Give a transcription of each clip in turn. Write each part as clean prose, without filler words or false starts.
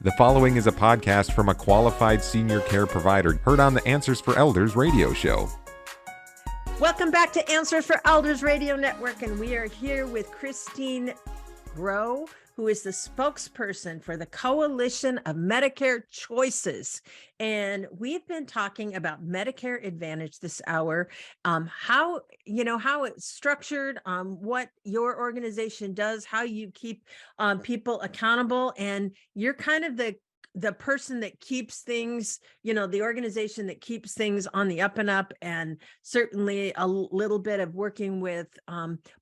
The following is a podcast from a qualified senior care provider heard on the Answers for Elders radio show. Welcome back to Answers for Elders Radio Network, and we are here with Kristine Grow, who is the spokesperson for the Coalition of Medicare Choices. And we've been talking about Medicare Advantage this hour, how it's structured, what your organization does, how you keep people accountable, and you're kind of the person that keeps things, the organization that keeps things on the up and up, and certainly a little bit of working with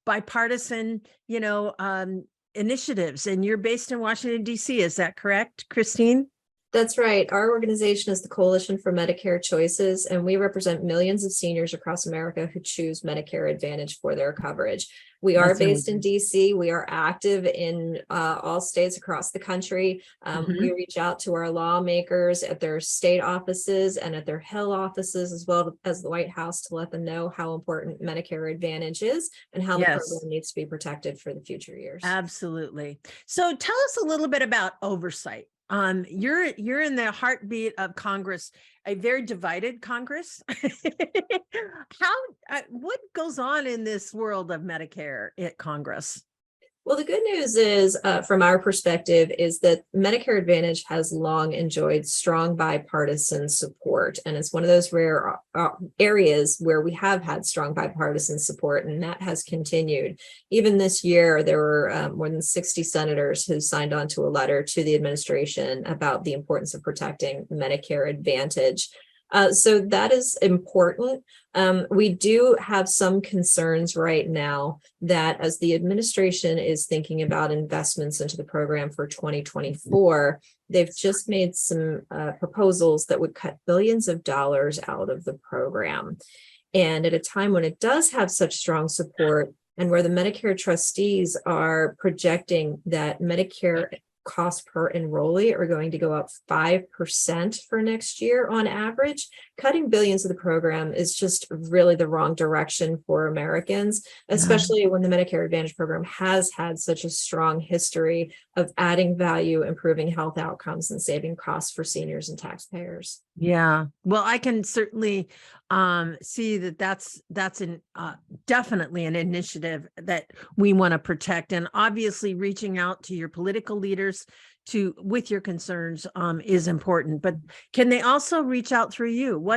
bipartisan, initiatives. And you're based in Washington, D.C. Is that correct, Kristine? That's right. Our organization is the Coalition for Medicare Choices, and we represent millions of seniors across America who choose Medicare Advantage for their coverage. We are based in DC. We are active in all states across the country. We reach out to our lawmakers at their state offices and at their Hill offices, as well as the White House, to let them know how important Medicare Advantage is and how the program needs to be protected for the future years. Absolutely. So tell us a little bit about oversight. You're in the heartbeat of Congress, a very divided Congress. What goes on in this world of Medicare at Congress? Well, the good news is, from our perspective, is that Medicare Advantage has long enjoyed strong bipartisan support. And it's one of those rare areas where we have had strong bipartisan support, and that has continued. Even this year, there were more than 60 senators who signed on to a letter to the administration about the importance of protecting Medicare Advantage. So that is important. We do have some concerns right now that as the administration is thinking about investments into the program for 2024, they've just made some proposals that would cut billions of dollars out of the program. And at a time when it does have such strong support, and where the Medicare trustees are projecting that Medicare costs per enrollee are going to go up 5% for next year on average, cutting billions of the program is just really the wrong direction for Americans, especially when the Medicare Advantage program has had such a strong history of adding value, improving health outcomes, and saving costs for seniors and taxpayers. Yeah, well, I can certainly see that's definitely an initiative that we want to protect, and obviously reaching out to your political leaders with your concerns is important. But can they also reach out through you?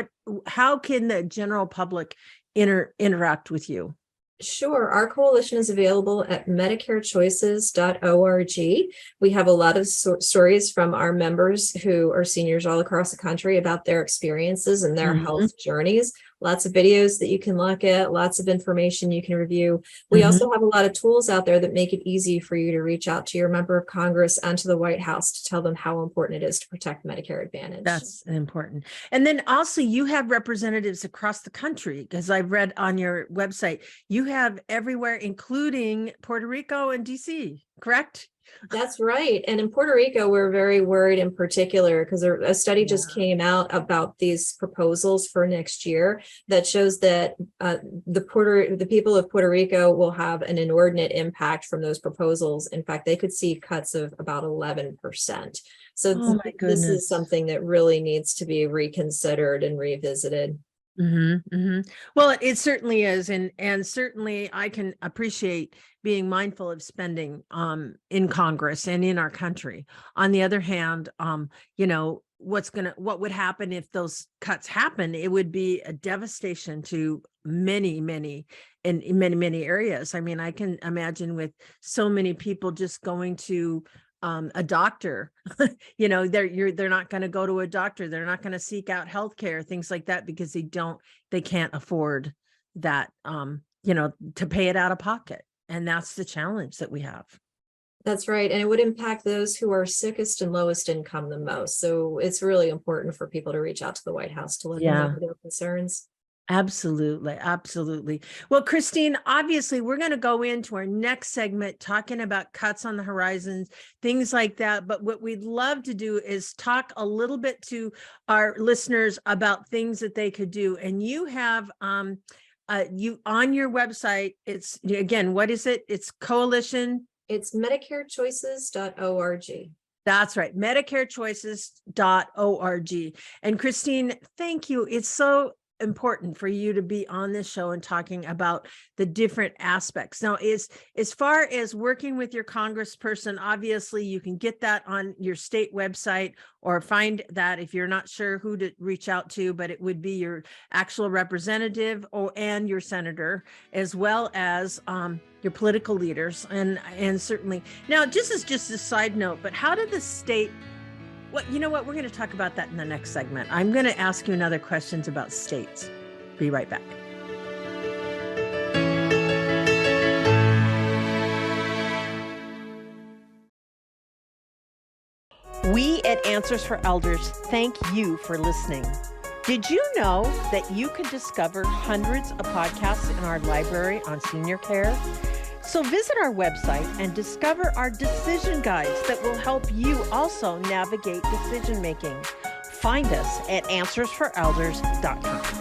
How can the general public interact with you? Sure. Our coalition is available at medicarechoices.org. We have a lot of stories from our members who are seniors all across the country about their experiences and their health journeys. Lots of videos that you can look at, lots of information you can review. We also have a lot of tools out there that make it easy for you to reach out to your member of Congress and to the White House to tell them how important it is to protect Medicare Advantage. That's important. And then also you have representatives across the country, because I've read on your website, you have everywhere, including Puerto Rico and DC, correct? That's right. And in Puerto Rico, we're very worried in particular because a study just came out about these proposals for next year that shows that the people of Puerto Rico will have an inordinate impact from those proposals. In fact, they could see cuts of about 11%. So this is something that really needs to be reconsidered and revisited. Well, it certainly is. And certainly I can appreciate being mindful of spending in Congress and in our country. On the other hand, what would happen if those cuts happen? It would be a devastation to many areas. I mean, I can imagine with so many people just going to a doctor, they're not going to go to a doctor. They're not going to seek out healthcare, things like that, because they can't afford that, to pay it out of pocket. And that's the challenge that we have. That's right. And it would impact those who are sickest and lowest income the most. So it's really important for people to reach out to the White House to let them know their concerns. Absolutely. Absolutely. Well, Kristine, obviously, we're going to go into our next segment talking about cuts on the horizons, things like that. But what we'd love to do is talk a little bit to our listeners about things that they could do. And you have you on your website, it's, again, what is it? It's Coalition. It's medicarechoices.org. That's right. MedicareChoices.org. And Kristine, thank you. It's so important for you to be on this show and talking about the different aspects. Now, as far as working with your congressperson, obviously you can get that on your state website or find that if you're not sure who to reach out to, but it would be your actual representative and your senator, as well as your political leaders. And certainly now, just a side note, but how did the state, you know what, we're going to talk about that in the next segment. I'm going to ask you another questions about states. Be right back. We at Answers for Elders thank you for listening. Did you know that you can discover hundreds of podcasts in our library on senior care? So visit our website and discover our decision guides that will help you also navigate decision making. Find us at answersforelders.com.